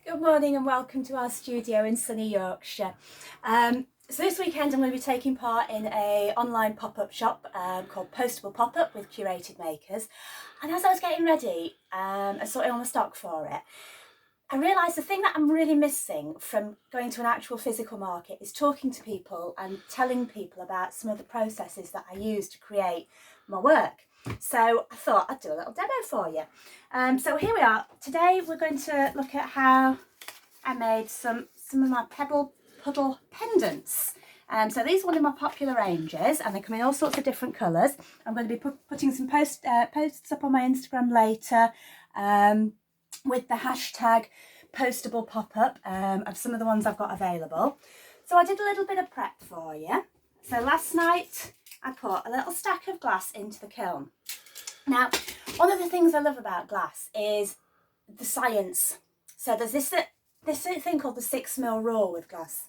Good morning and welcome to our studio in sunny Yorkshire. So this weekend I'm going to be taking part in an online pop-up shop called Postable Pop-Up with curated makers. And as I was getting ready and sorting on the stock for it, I realised the thing that I'm really missing from going to an actual physical market is talking to people and telling people about some of the processes that I use to create my work. So I thought I'd do a little demo for you. So here we are. Today we're going to look at how I made some of my Pebble Puddle Pendants. So these are one of my popular ranges and they come in all sorts of different colours. I'm going to be putting some posts up on my Instagram later with the hashtag postable pop-up of some of the ones I've got available. So I did a little bit of prep for you. So last night I put a little stack of glass into the kiln. Now, one of the things I love about glass is the science. So there's this thing called the 6mm rule with glass,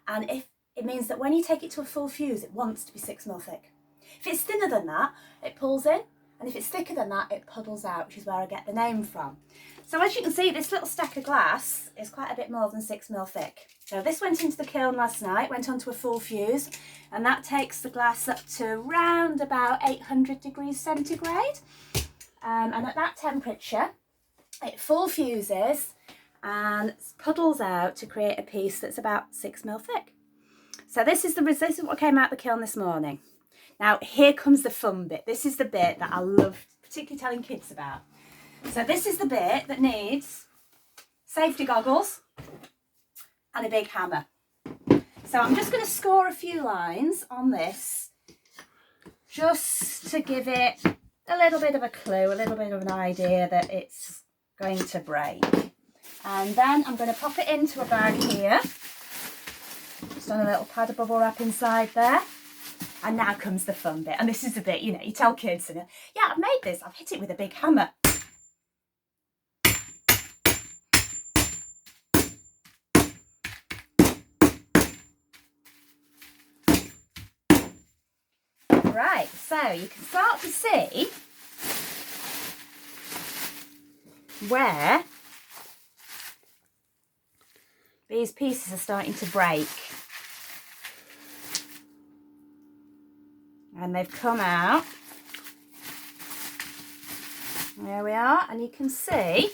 and if it means that when you take it to a full fuse, it wants to be 6mm thick. If it's thinner than that, it pulls in, and if it's thicker than that, it puddles out, which is where I get the name from. So as you can see, this little stack of glass is quite a bit more than 6mm thick. So this went into the kiln last night, went onto a full fuse, and that takes the glass up to around about 800 degrees centigrade. And at that temperature, it full fuses and puddles out to create a piece that's about 6mm thick. So this is what came out the kiln this morning. Now here comes the fun bit. This is the bit that I love particularly telling kids about. So this is the bit that needs safety goggles and a big hammer. So I'm just going to score a few lines on this just to give it a little bit of a clue, a little bit of an idea that it's going to break. And then I'm going to pop it into a bag here. Just on a little pad of bubble wrap inside there. And now comes the fun bit. And this is the bit, you know, you tell kids, and yeah, I've made this. I've hit it with a big hammer. Right, so you can start to see where these pieces are starting to break. And they've come out. There we are, and you can see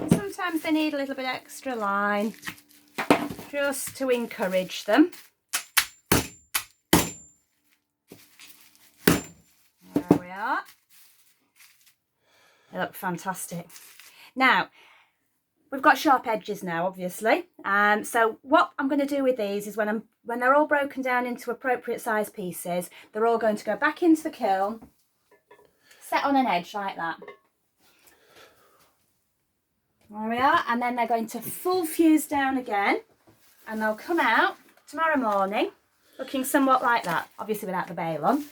sometimes they need a little bit extra line just to encourage them. There we are. They look fantastic. Now, we've got sharp edges now, obviously. So what I'm going to do with these is when they're all broken down into appropriate size pieces, they're all going to go back into the kiln, set on an edge like that. There we are. And then they're going to full fuse down again, and they'll come out tomorrow morning looking somewhat like that, obviously without the bail on.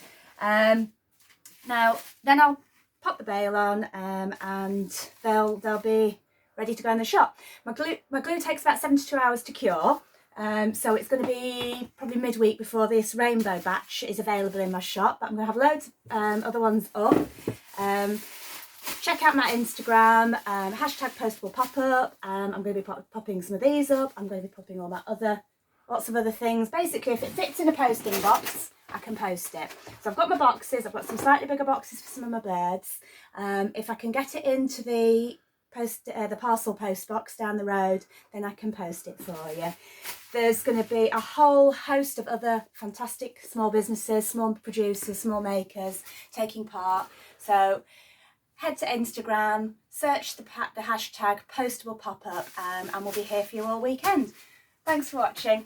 Now, then I'll pop the bail on and they'll be ready to go in the shop. My glue takes about 72 hours to cure, so it's going to be probably midweek before this rainbow batch is available in my shop, but I'm going to have loads of other ones up. Check out my Instagram, hashtag postable pop-up. I'm going to be popping some of these up. I'm going to be popping all my lots of other things. Basically, if it fits in a posting box, I can post it. So I've got my boxes. I've got some slightly bigger boxes for some of my birds. If I can get it into the parcel post box down the road, then I can post it for you. There's going to be a whole host of other fantastic small businesses, small producers, small makers taking part. So head to Instagram, search the hashtag postable pop-up, and we'll be here for you all weekend. Thanks for watching.